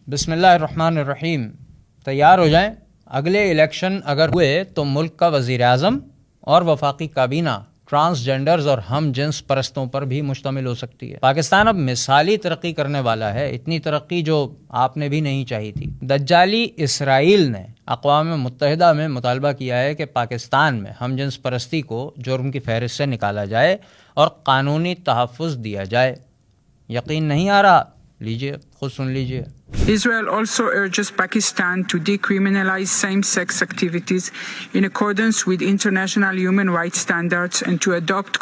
بسم اللہ الرحمن الرحیم. تیار ہو جائیں، اگلے الیکشن اگر ہوئے تو ملک کا وزیر اعظم اور وفاقی کابینہ ٹرانسجینڈرز اور ہم جنس پرستوں پر بھی مشتمل ہو سکتی ہے. پاکستان اب مثالی ترقی کرنے والا ہے، اتنی ترقی جو آپ نے بھی نہیں چاہی تھی. دجالی اسرائیل نے اقوام متحدہ میں مطالبہ کیا ہے کہ پاکستان میں ہم جنس پرستی کو جرم کی فہرست سے نکالا جائے اور قانونی تحفظ دیا جائے. یقین نہیں آ رہا؟ لیجئے خود سن لیجئے. Israel also urges Pakistan to decriminalize same-sex activities in accordance with international human rights standards and to adopt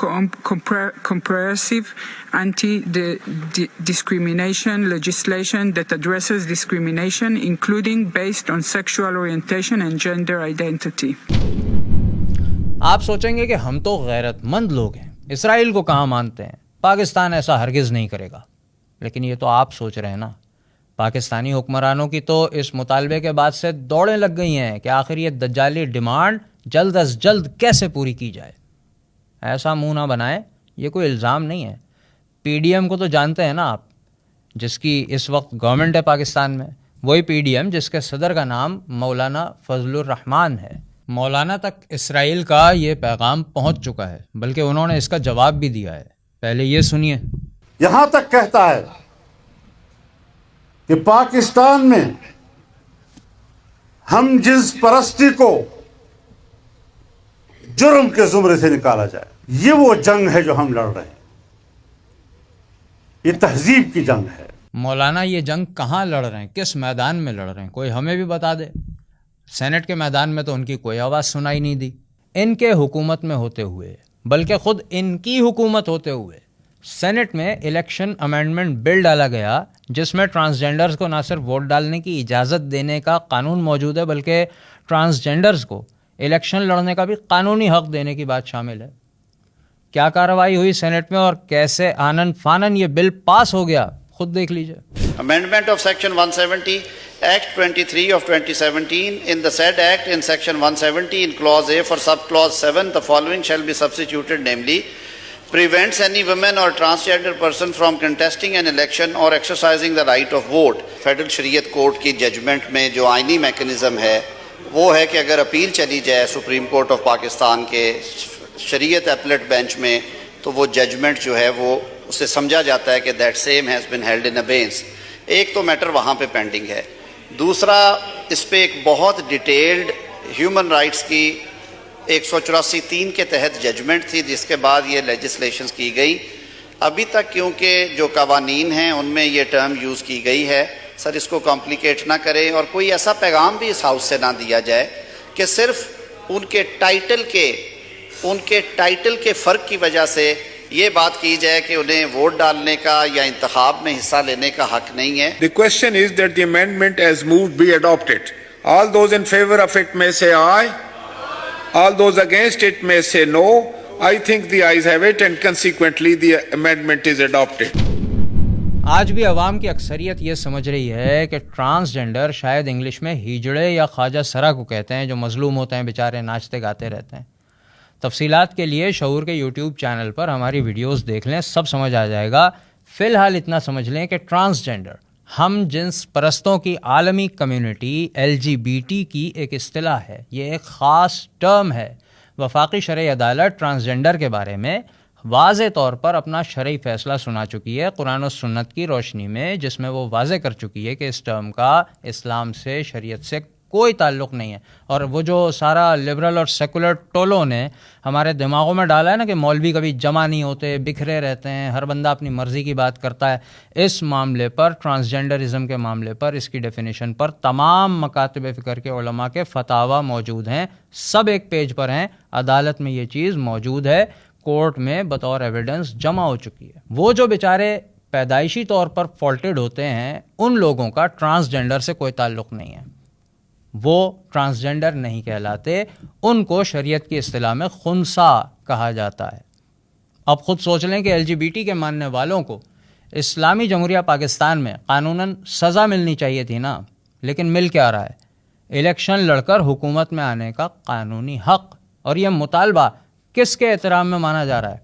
comprehensive anti-discrimination legislation that addresses discrimination, including based on sexual orientation and gender identity. آپ سوچیں گے کہ ہم تو غیرت مند لوگ ہیں، اسرائیل کو کہاں مانتے ہیں، پاکستان ایسا ہرگز نہیں کرے گا. لیکن یہ تو آپ سوچ رہے ہیں نا. پاکستانی حکمرانوں کی تو اس مطالبے کے بعد سے دوڑیں لگ گئی ہیں کہ آخر یہ دجالی ڈیمانڈ جلد از جلد کیسے پوری کی جائے. ایسا منہ نہ بنائے، یہ کوئی الزام نہیں ہے. پی ڈی ایم کو تو جانتے ہیں نا آپ، جس کی اس وقت گورنمنٹ ہے پاکستان میں. وہی پی ڈی ایم جس کے صدر کا نام مولانا فضل الرحمان ہے. مولانا تک اسرائیل کا یہ پیغام پہنچ چکا ہے، بلکہ انہوں نے اس کا جواب بھی دیا ہے. پہلے یہ سنیے. یہاں تک کہتا ہے کہ پاکستان میں ہم جنس پرستی کو جرم کے زمرے سے نکالا جائے. یہ وہ جنگ ہے جو ہم لڑ رہے ہیں، یہ تہذیب کی جنگ ہے. مولانا یہ جنگ کہاں لڑ رہے ہیں، کس میدان میں لڑ رہے ہیں، کوئی ہمیں بھی بتا دے. سینٹ کے میدان میں تو ان کی کوئی آواز سنائی نہیں دی. ان کے حکومت میں ہوتے ہوئے، بلکہ خود ان کی حکومت ہوتے ہوئے، سینٹ میں الیکشن امینڈمنٹ بل ڈالا گیا جس میں ٹرانسجینڈرز کو نہ صرف ووٹ ڈالنے کی اجازت دینے کا قانون موجود ہے، بلکہ ٹرانسجینڈرز کو الیکشن لڑنے کا بھی قانونی حق دینے کی بات شامل ہے. کیا کارروائی ہوئی سینٹ میں اور کیسے آنن فانن یہ بل پاس ہو گیا، خود دیکھ لیجئے. Amendment of Section 170, Act 23 of 2017. In the said Act, in Section 170, in Clause A for Subclause 7, the following shall be substituted, namely, prevents any woman or transgender person from contesting an election or exercising the right of vote. Federal Shariat Court کی judgment میں جو آئینی mechanism ہے وہ ہے کہ اگر appeal چلی جائے سپریم کورٹ آف پاکستان کے شریعت اپلیٹ بینچ میں تو وہ ججمنٹ جو ہے وہ اسے سمجھا جاتا ہے کہ that same has been held in abeyance. ایک تو میٹر وہاں پہ پینڈنگ ہے. دوسرا اس پہ ایک بہت ڈیٹیلڈ ہیومن رائٹس کی 184(3) کے تحت ججمنٹ تھی جس کے بعد یہ لیجسلیشنز کی گئی. ابھی تک کیونکہ جو قوانین ہیں ان میں یہ ٹرم یوز کی گئی ہے. سر اس کو کمپلیکیٹ نہ کریں اور کوئی ایسا پیغام بھی اس ہاؤس سے نہ دیا جائے کہ صرف ان کے ٹائٹل کے فرق کی وجہ سے یہ بات کی جائے کہ انہیں ووٹ ڈالنے کا یا انتخاب میں حصہ لینے کا حق نہیں ہے. The question is that the amendment as moved be adopted. All those in favor of it may say aye. All those against it may say no. I think the ayes have it and consequently the amendment is adopted. آج بھی عوام کی اکثریت یہ سمجھ رہی ہے کہ ٹرانسجینڈر شاید انگلش میں ہیجڑے یا خواجہ سرا کو کہتے ہیں جو مظلوم ہوتے ہیں، بیچارے ناچتے گاتے رہتے ہیں. تفصیلات کے لیے شعور کے یوٹیوب چینل پر ہماری ویڈیوز دیکھ لیں، سب سمجھ آ جائے گا. فی الحال اتنا سمجھ لیں کہ ٹرانسجینڈر ہم جنس پرستوں کی عالمی کمیونٹی LGBT کی ایک اصطلاح ہے. یہ ایک خاص ٹرم ہے. وفاقی شرعی عدالت ٹرانسجینڈر کے بارے میں واضح طور پر اپنا شرعی فیصلہ سنا چکی ہے قرآن و سنت کی روشنی میں، جس میں وہ واضح کر چکی ہے کہ اس ٹرم کا اسلام سے، شریعت سے کوئی تعلق نہیں ہے. اور وہ جو سارا لبرل اور سیکولر ٹولوں نے ہمارے دماغوں میں ڈالا ہے نا کہ مولوی کبھی جمع نہیں ہوتے، بکھرے رہتے ہیں، ہر بندہ اپنی مرضی کی بات کرتا ہے، اس معاملے پر، ٹرانسجینڈرزم کے معاملے پر، اس کی ڈیفینیشن پر تمام مکاتب فکر کے علماء کے فتاوی موجود ہیں. سب ایک پیج پر ہیں. عدالت میں یہ چیز موجود ہے، کورٹ میں بطور ایویڈنس جمع ہو چکی ہے. وہ جو بیچارے پیدائشی طور پر فالٹڈ ہوتے ہیں ان لوگوں کا ٹرانسجینڈر سے کوئی تعلق نہیں ہے. وہ ٹرانسجینڈر نہیں کہلاتے، ان کو شریعت کی اصطلاح میں خنثی کہا جاتا ہے. اب خود سوچ لیں کہ LGBT کے ماننے والوں کو اسلامی جمہوریہ پاکستان میں قانوناً سزا ملنی چاہیے تھی نا، لیکن مل کیا رہا ہے؟ الیکشن لڑ کر حکومت میں آنے کا قانونی حق. اور یہ مطالبہ کس کے احترام میں مانا جا رہا ہے؟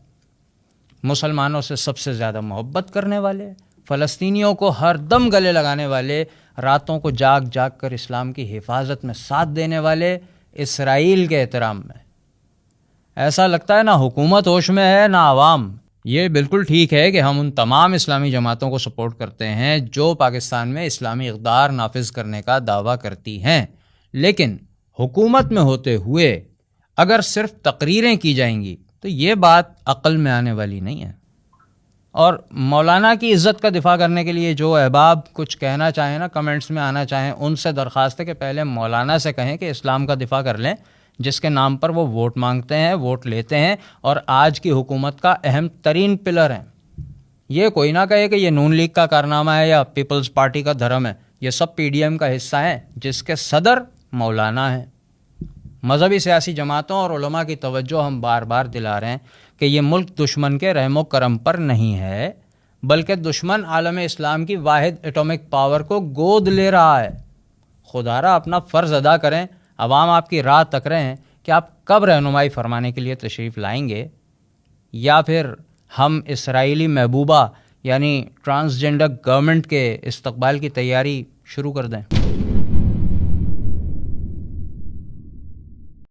مسلمانوں سے سب سے زیادہ محبت کرنے والے، فلسطینیوں کو ہر دم گلے لگانے والے راتوں کو جاگ جاگ کر اسلام کی حفاظت میں ساتھ دینے والے اسرائیل کے احترام میں. ایسا لگتا ہے نہ حکومت ہوش میں ہے نہ عوام. یہ بالکل ٹھیک ہے کہ ہم ان تمام اسلامی جماعتوں کو سپورٹ کرتے ہیں جو پاکستان میں اسلامی اقدار نافذ کرنے کا دعویٰ کرتی ہیں، لیکن حکومت میں ہوتے ہوئے اگر صرف تقریریں کی جائیں گی تو یہ بات عقل میں آنے والی نہیں ہے. اور مولانا کی عزت کا دفاع کرنے کے لیے جو احباب کچھ کہنا چاہیں نا، کمنٹس میں آنا چاہیں، ان سے درخواست ہے کہ پہلے مولانا سے کہیں کہ اسلام کا دفاع کر لیں جس کے نام پر وہ ووٹ مانگتے ہیں، ووٹ لیتے ہیں اور آج کی حکومت کا اہم ترین پلر ہیں. یہ کوئی نہ کہے کہ یہ نون لیگ کا کارنامہ ہے یا پیپلز پارٹی کا دھرم ہے. یہ سب پی ڈی ایم کا حصہ ہیں جس کے صدر مولانا ہیں. مذہبی سیاسی جماعتوں اور علماء کی توجہ ہم بار بار دلا رہے ہیں کہ یہ ملک دشمن کے رحم و کرم پر نہیں ہے، بلکہ دشمن عالم اسلام کی واحد ایٹمک پاور کو گود لے رہا ہے. خدارا اپنا فرض ادا کریں. عوام آپ کی راہ تک رہے ہیں کہ آپ کب رہنمائی فرمانے کے لیے تشریف لائیں گے، یا پھر ہم اسرائیلی محبوبہ یعنی ٹرانسجنڈر گورنمنٹ کے استقبال کی تیاری شروع کر دیں.